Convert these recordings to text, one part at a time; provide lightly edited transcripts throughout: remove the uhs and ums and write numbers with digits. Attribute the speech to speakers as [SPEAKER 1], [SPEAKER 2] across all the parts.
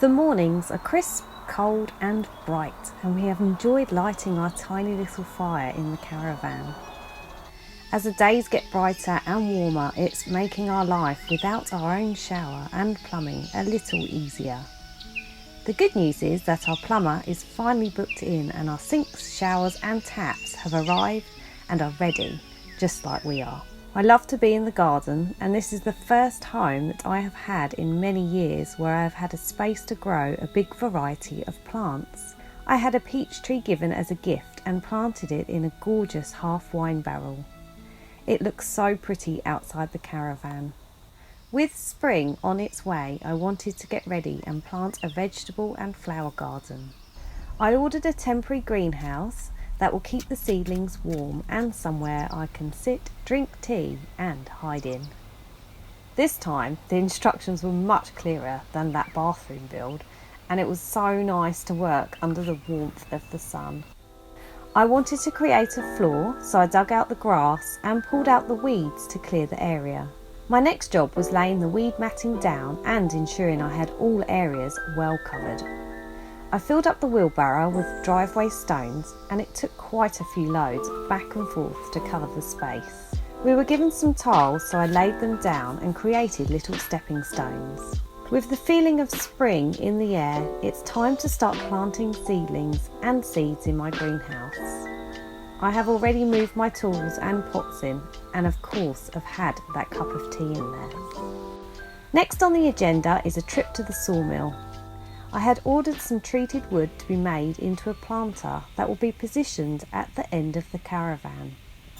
[SPEAKER 1] The mornings are crisp, cold and bright, and we have enjoyed lighting our tiny little fire in the caravan. As the days get brighter and warmer, it's making our life without our own shower and plumbing a little easier. The good news is that our plumber is finally booked in and our sinks, showers and taps have arrived and are ready, just like we are. I love to be in the garden, and this is the first home that I have had in many years where I have had a space to grow a big variety of plants. I had a peach tree given as a gift and planted it in a gorgeous half wine barrel. It looks so pretty outside the caravan. With spring on its way, I wanted to get ready and plant a vegetable and flower garden. I ordered a temporary greenhouse that will keep the seedlings warm and somewhere I can sit, drink tea and hide in. This time the instructions were much clearer than that bathroom build, and it was so nice to work under the warmth of the sun. I wanted to create a floor, so I dug out the grass and pulled out the weeds to clear the area. My next job was laying the weed matting down and ensuring I had all areas well covered. I filled up the wheelbarrow with driveway stones, and it took quite a few loads back and forth to cover the space. We were given some tiles, so I laid them down and created little stepping stones. With the feeling of spring in the air, it's time to start planting seedlings and seeds in my greenhouse. I have already moved my tools and pots in, and of course have had that cup of tea in there. Next on the agenda is a trip to the sawmill. I had ordered some treated wood to be made into a planter that will be positioned at the end of the caravan.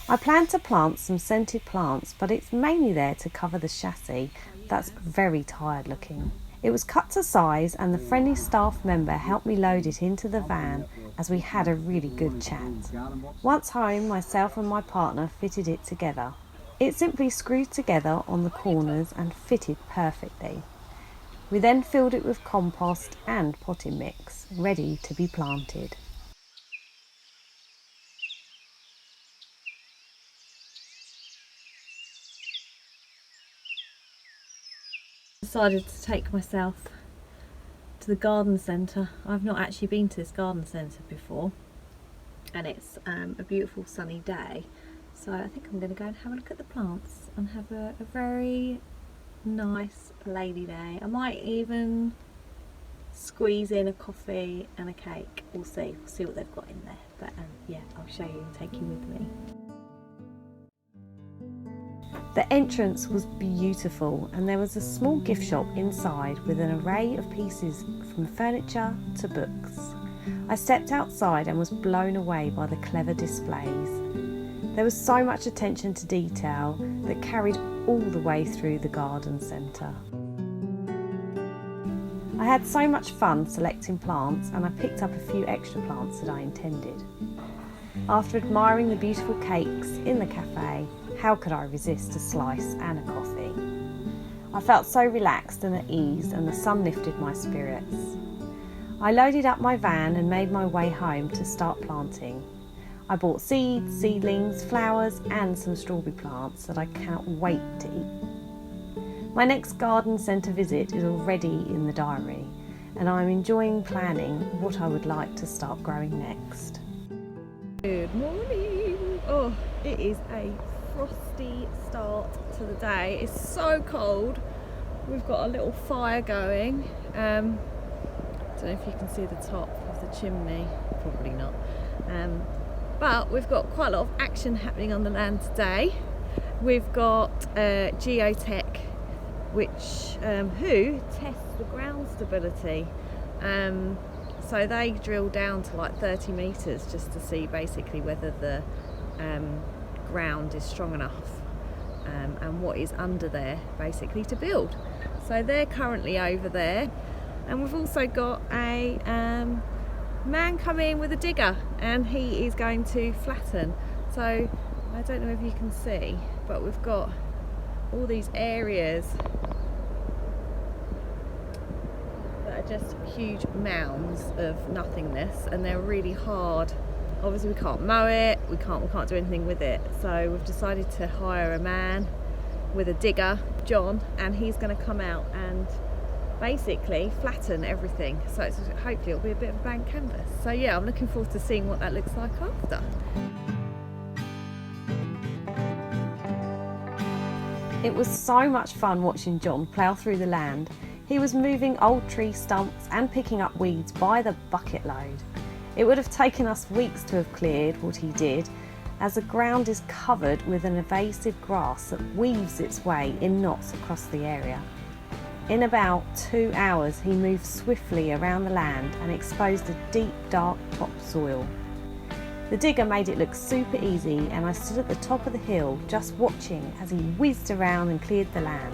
[SPEAKER 1] I plan to plant some scented plants, but it's mainly there to cover the chassis that's very tired looking. It was cut to size and the friendly staff member helped me load it into the van as we had a really good chat. Once home, myself and my partner fitted it together. It simply screwed together on the corners and fitted perfectly. We then filled it with compost and potting mix, ready to be planted. Decided to take myself to the garden centre. I've not actually been to this garden centre before, and it's a beautiful sunny day, so I think I'm going to go and have a look at the plants and have a very nice lady day. I might even squeeze in a coffee and a cake. We'll see what they've got in there, but yeah, I'll show you and take you with me. The entrance was beautiful, and there was a small gift shop inside with an array of pieces from furniture to books. I stepped outside and was blown away by the clever displays. There was so much attention to detail that carried all the way through the garden centre. I had so much fun selecting plants, and I picked up a few extra plants that I intended. After admiring the beautiful cakes in the cafe, how could I resist a slice and a coffee? I felt so relaxed and at ease, and the sun lifted my spirits. I loaded up my van and made my way home to start planting. I bought seeds, seedlings, flowers and some strawberry plants that I cannot wait to eat. My next garden centre visit is already in the diary, and I'm enjoying planning what I would like to start growing next. Good morning! Oh, it is a frosty start to the day. It's so cold. We've got a little fire going. Don't know if you can see the top of the chimney, probably not. But we've got quite a lot of action happening on the land today. We've got Geotech, which who tests the ground stability. So they drill down to like 30 metres just to see basically whether the ground is strong enough and what is under there basically to build. So they're currently over there, and we've also got a man come in with a digger, and he is going to flatten. So I don't know if you can see, but we've got all these areas that are just huge mounds of nothingness, and they're really hard. Obviously we can't mow it, we can't do anything with it, so we've decided to hire a man with a digger, John, and he's going to come out and basically flatten everything, so hopefully it'll be a bit of a blank canvas. So yeah, I'm looking forward to seeing what that looks like after. It was so much fun watching John plough through the land. He was moving old tree stumps and picking up weeds by the bucket load. It would have taken us weeks to have cleared what he did, as the ground is covered with an invasive grass that weaves its way in knots across the area. In about 2 hours, he moved swiftly around the land and exposed a deep, dark topsoil. The digger made it look super easy, and I stood at the top of the hill just watching as he whizzed around and cleared the land.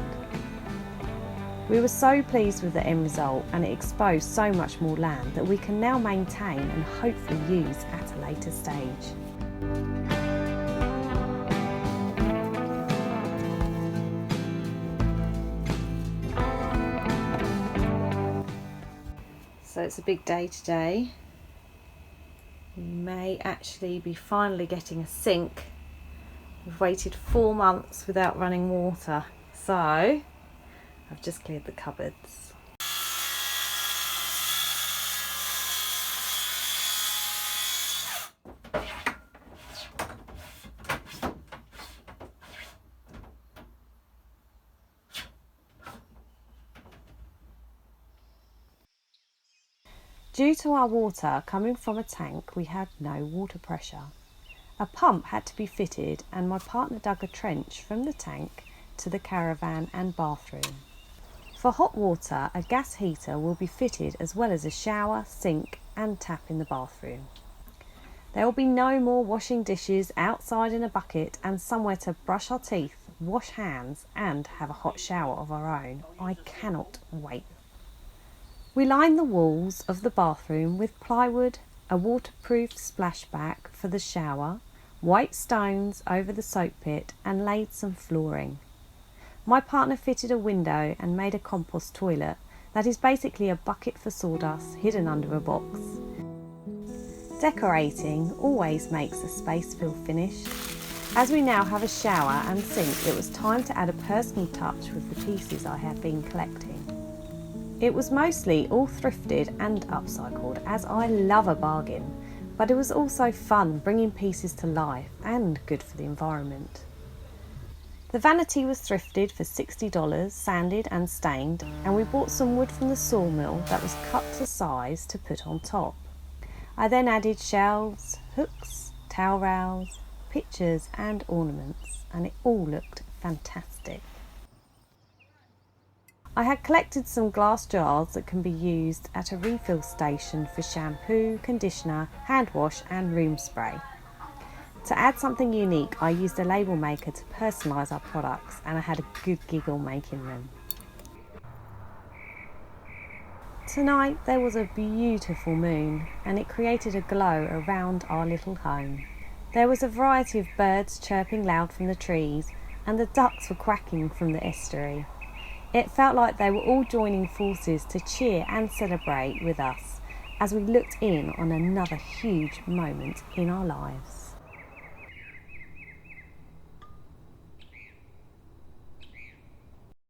[SPEAKER 1] We were so pleased with the end result, and it exposed so much more land that we can now maintain and hopefully use at a later stage. So it's a big day today. We may actually be finally getting a sink. We've waited 4 months without running water, so I've just cleared the cupboards. Due to our water coming from a tank, we had no water pressure. A pump had to be fitted, and my partner dug a trench from the tank to the caravan and bathroom. For hot water, a gas heater will be fitted, as well as a shower, sink and tap in the bathroom. There will be no more washing dishes outside in a bucket and somewhere to brush our teeth, wash hands and have a hot shower of our own. I cannot wait. We lined the walls of the bathroom with plywood, a waterproof splashback for the shower, white stones over the soak pit and laid some flooring. My partner fitted a window and made a compost toilet that is basically a bucket for sawdust hidden under a box. Decorating always makes a space feel finished. As we now have a shower and sink, it was time to add a personal touch with the pieces I had been collecting. It was mostly all thrifted and upcycled, as I love a bargain, but it was also fun bringing pieces to life and good for the environment. The vanity was thrifted for $60, sanded and stained, and we bought some wood from the sawmill that was cut to size to put on top. I then added shelves, hooks, towel rails, pictures and ornaments, and it all looked fantastic. I had collected some glass jars that can be used at a refill station for shampoo, conditioner, hand wash and room spray. To add something unique, I used a label maker to personalise our products, and I had a good giggle making them. Tonight there was a beautiful moon, and it created a glow around our little home. There was a variety of birds chirping loud from the trees, and the ducks were quacking from the estuary. It felt like they were all joining forces to cheer and celebrate with us as we looked in on another huge moment in our lives.